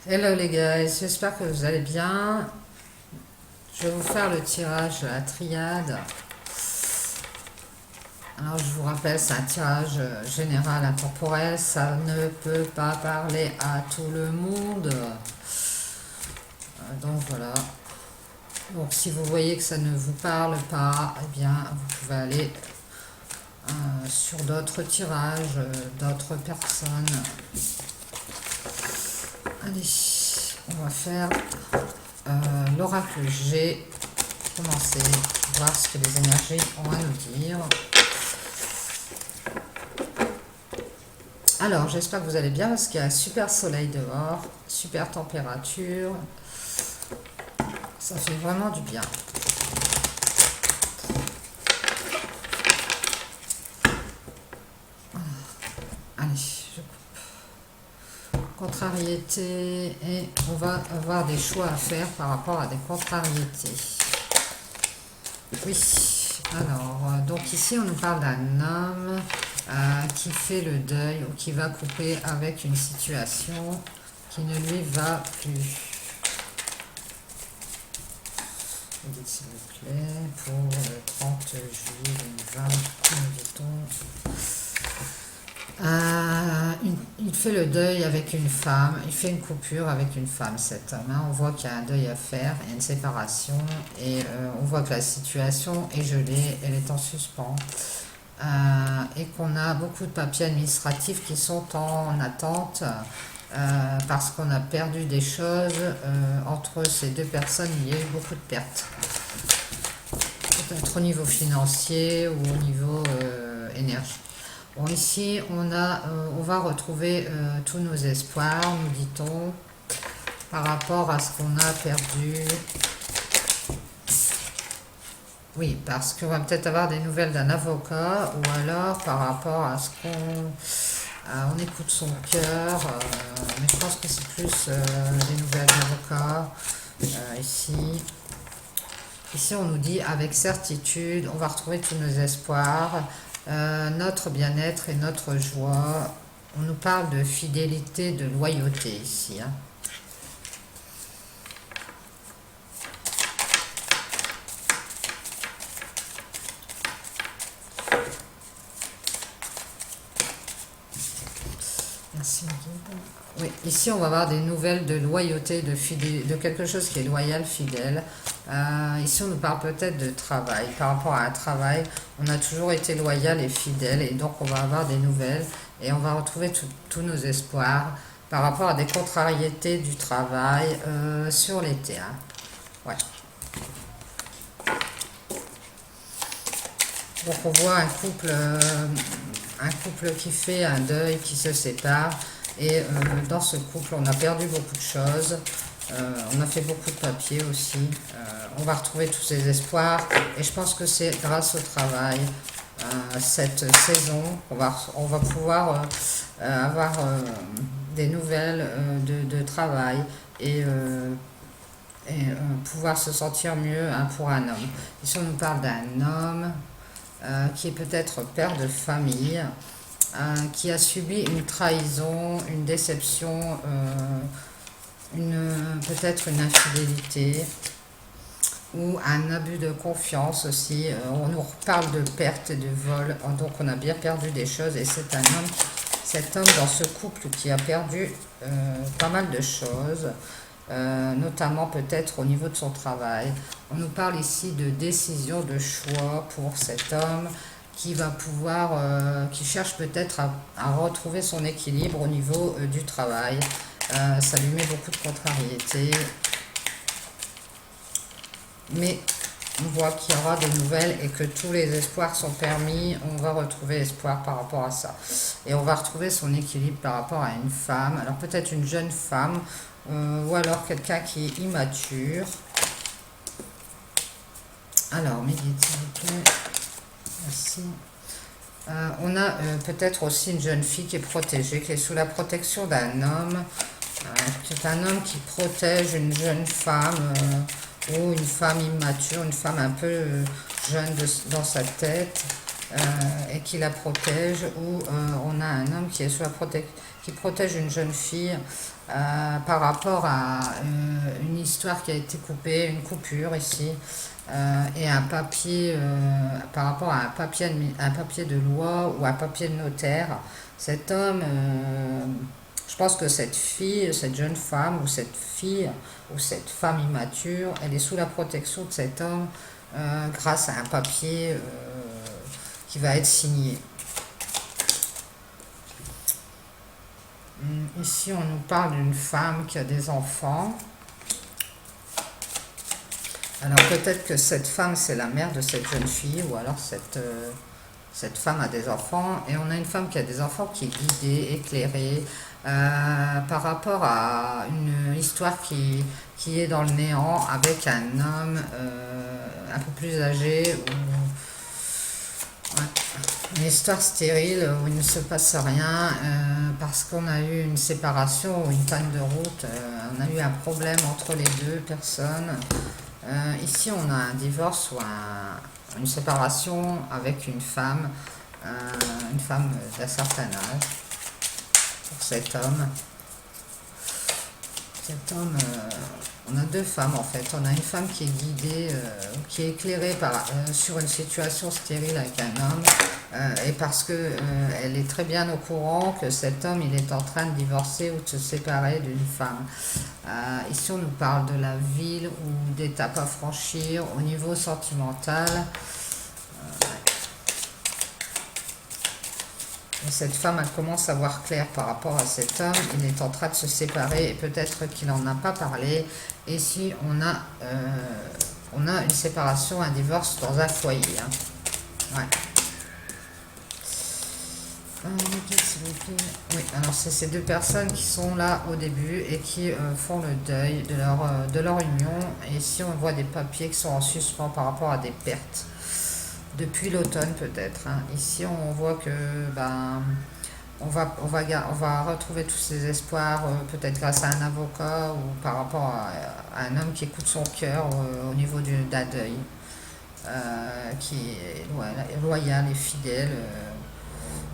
Hello les gars, j'espère que vous allez bien. Je vais vous faire le tirage de la triade. Alors je vous rappelle, c'est un tirage général intemporel, ça ne peut pas parler à tout le monde. Donc voilà. Donc si vous voyez que ça ne vous parle pas, eh bien vous pouvez aller sur d'autres tirages, d'autres personnes. Allez, on va faire l'oracle G. Commencer, voir ce que les énergies ont à nous dire. Alors, j'espère que vous allez bien parce qu'il y a un super soleil dehors, super température. Ça fait vraiment du bien. Allez, je coupe. Contrariété, et on va avoir des choix à faire par rapport à des contrariétés. Oui, alors, donc ici on nous parle d'un homme qui fait le deuil ou qui va couper avec une situation qui ne lui va plus. Dites s'il vous plaît, pour le 30 juillet 2020, dit-on. Il fait le deuil avec une femme, il fait une coupure avec une femme, cet homme. On voit qu'il y a un deuil à faire, il y a une séparation, et on voit que la situation est gelée, elle est en suspens, et qu'on a beaucoup de papiers administratifs qui sont en attente, parce qu'on a perdu des choses. Entre ces deux personnes, il y a eu beaucoup de pertes. Peut-être au niveau financier ou au niveau énergie. Bon, ici, on va retrouver tous nos espoirs, nous dit-on, par rapport à ce qu'on a perdu. Oui, parce qu'on va peut-être avoir des nouvelles d'un avocat, ou alors par rapport à ce on écoute son cœur, mais je pense que c'est plus des nouvelles d'avocat. Ici, on nous dit avec certitude, on va retrouver tous nos espoirs. Notre bien-être et notre joie. On nous parle de fidélité, de loyauté ici. Merci. Oui, ici on va avoir des nouvelles de loyauté, de quelque chose qui est loyal, fidèle. Ici on nous parle peut-être de travail. Par rapport à un travail, on a toujours été loyal et fidèle, et donc on va avoir des nouvelles et on va retrouver tous nos espoirs par rapport à des contrariétés du travail sur l'été. Ouais. Donc on voit un couple qui fait un deuil, qui se sépare. Et dans ce couple, on a perdu beaucoup de choses. On a fait beaucoup de papiers aussi. On va retrouver tous ces espoirs. Et je pense que c'est grâce au travail, cette saison, on va pouvoir avoir des nouvelles de travail et pouvoir se sentir mieux pour un homme. Ici, on nous parle d'un homme qui est peut-être père de famille, qui a subi une trahison, une déception, peut-être une infidélité ou un abus de confiance aussi. On nous reparle de perte et de vol, donc on a bien perdu des choses, et c'est cet homme dans ce couple qui a perdu pas mal de choses. Notamment peut-être au niveau de son travail. On nous parle ici de décision, de choix pour cet homme qui va pouvoir, qui cherche peut-être à retrouver son équilibre au niveau du travail. Ça lui met beaucoup de contrariétés. Mais on voit qu'il y aura des nouvelles et que tous les espoirs sont permis. On va retrouver espoir par rapport à ça. Et on va retrouver son équilibre par rapport à une femme. Alors peut-être une jeune femme, ou alors quelqu'un qui est immature. Alors, médite s'il vous plaît. Merci. On a peut-être aussi une jeune fille qui est protégée, qui est sous la protection d'un homme. C'est un homme qui protège une jeune femme ou une femme immature, une femme un peu jeune dans sa tête. et qui la protège, ou on a un homme qui est sous qui protège une jeune fille par rapport à une histoire qui a été coupée, une coupure ici, et un papier, par rapport à un papier de loi ou un papier de notaire. Cet homme, je pense que cette fille, cette jeune femme ou cette fille ou cette femme immature, elle est sous la protection de cet homme grâce à un papier qui va être signé. Ici, on nous parle d'une femme qui a des enfants. Alors peut-être que cette femme, c'est la mère de cette jeune fille, ou alors cette femme a des enfants, et on a une femme qui a des enfants qui est guidée, éclairée, par rapport à une histoire qui est dans le néant, avec un homme un peu plus âgé, ouais, une histoire stérile où il ne se passe rien, parce qu'on a eu une séparation ou une panne de route, on a eu un problème entre les deux personnes. Ici, on a un divorce ou une séparation avec une femme d'un certain âge, pour cet homme. On a deux femmes en fait. On a une femme qui est guidée, qui est éclairée sur une situation stérile avec un homme, et parce que elle est très bien au courant que cet homme il est en train de divorcer ou de se séparer d'une femme. Ici on nous parle de la ville ou d'étapes à franchir au niveau sentimental. Et cette femme, elle commence à voir clair par rapport à cet homme. Il est en train de se séparer et peut-être qu'il n'en a pas parlé. Et ici, on a une séparation, un divorce dans un foyer. Hein. Ouais. Oui, alors c'est ces deux personnes qui sont là au début et qui font le deuil de leur union. Et ici, on voit des papiers qui sont en suspens par rapport à des pertes. Depuis l'automne peut-être. Hein. Ici, on voit que on va retrouver tous ces espoirs, peut-être grâce à un avocat ou par rapport à un homme qui écoute son cœur au niveau d'un deuil, qui est loyal et fidèle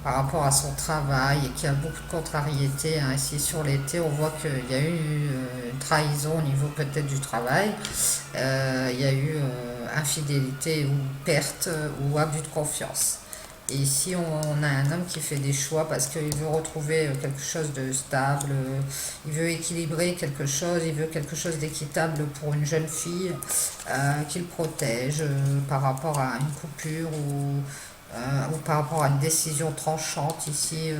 par rapport à son travail et qui a beaucoup de contrariétés. Hein. Ici, sur l'été, on voit qu'il y a eu une trahison au niveau peut-être du travail. Il y a eu infidélité ou perte ou abus de confiance. Et ici, on a un homme qui fait des choix parce qu'il veut retrouver quelque chose de stable, il veut équilibrer quelque chose, il veut quelque chose d'équitable pour une jeune fille qu'il protège par rapport à une coupure ou par rapport à une décision tranchante ici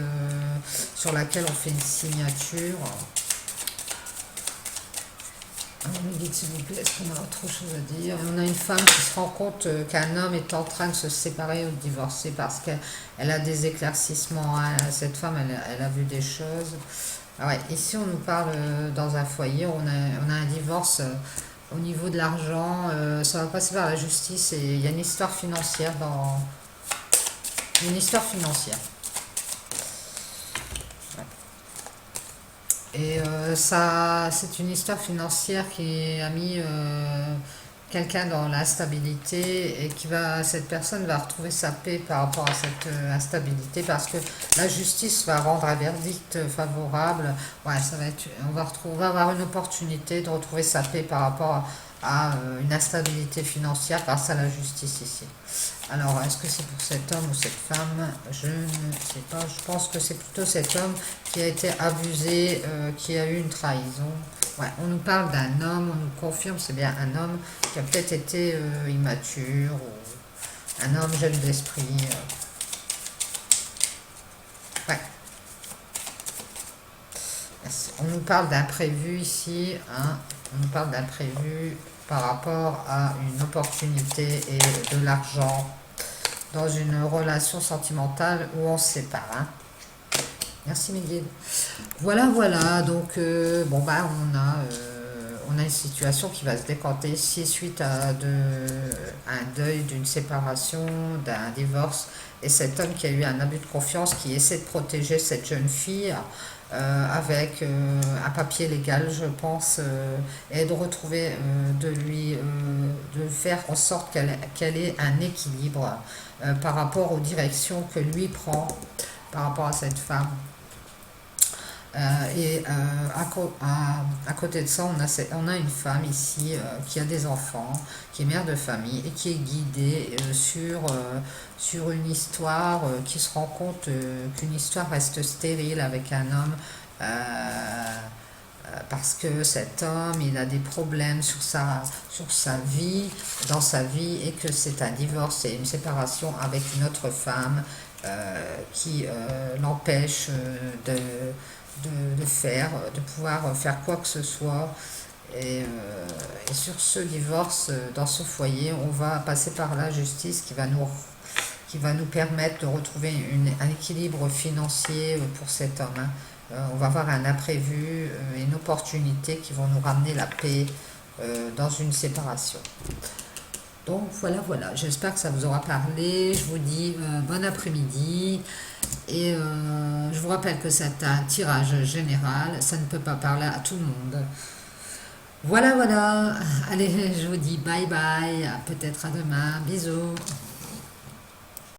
sur laquelle on fait une signature. Me dites s'il vous plaît, est-ce qu'on a autre chose à dire? On a une femme qui se rend compte qu'un homme est en train de se séparer ou de divorcer parce qu'elle a des éclaircissements. Hein. Cette femme, elle a vu des choses. Ah ouais, ici, on nous parle dans un foyer, on a un divorce au niveau de l'argent. Ça va passer par la justice et il y a une histoire financière Une histoire financière. Et ça, c'est une histoire financière qui a mis quelqu'un dans l'instabilité et cette personne va retrouver sa paix par rapport à cette instabilité parce que la justice va rendre un verdict favorable. Ouais, on va avoir une opportunité de retrouver sa paix par rapport à une instabilité financière grâce à la justice ici. Alors, est-ce que c'est pour cet homme ou cette femme? Je ne sais pas. Je pense que c'est plutôt cet homme qui a été abusé, qui a eu une trahison. Ouais, on nous parle d'un homme, on nous confirme, c'est bien un homme qui a peut-être été immature, ou un homme jeune d'esprit. Ouais. On nous parle d'imprévu ici, hein. On nous parle d'imprévu par rapport à une opportunité et de l'argent dans une relation sentimentale où on se sépare. Hein. Merci Miguel. Voilà, donc on a une situation qui va se décanter ici suite à un deuil, d'une séparation, d'un divorce, et cet homme qui a eu un abus de confiance, qui essaie de protéger cette jeune fille, avec un papier légal, je pense, et de retrouver, de faire en sorte qu'elle ait un équilibre par rapport aux directions que lui prend par rapport à cette femme. À côté de ça, on a une femme ici qui a des enfants, qui est mère de famille et qui est guidée sur une histoire qui se rend compte qu'une histoire reste stérile avec un homme parce que cet homme, il a des problèmes sur sa vie, dans sa vie, et que c'est un divorce et une séparation avec une autre femme qui l'empêche de pouvoir faire quoi que ce soit. Et sur ce divorce, dans ce foyer, on va passer par la justice qui va nous permettre de retrouver un équilibre financier pour cet homme, hein. On va avoir un imprévu, une opportunité qui vont nous ramener la paix dans une séparation. Donc voilà, j'espère que ça vous aura parlé. Je vous dis bon après-midi. Et je vous rappelle que c'est un tirage général, ça ne peut pas parler à tout le monde. Voilà. Allez, je vous dis bye bye, peut-être à demain. Bisous.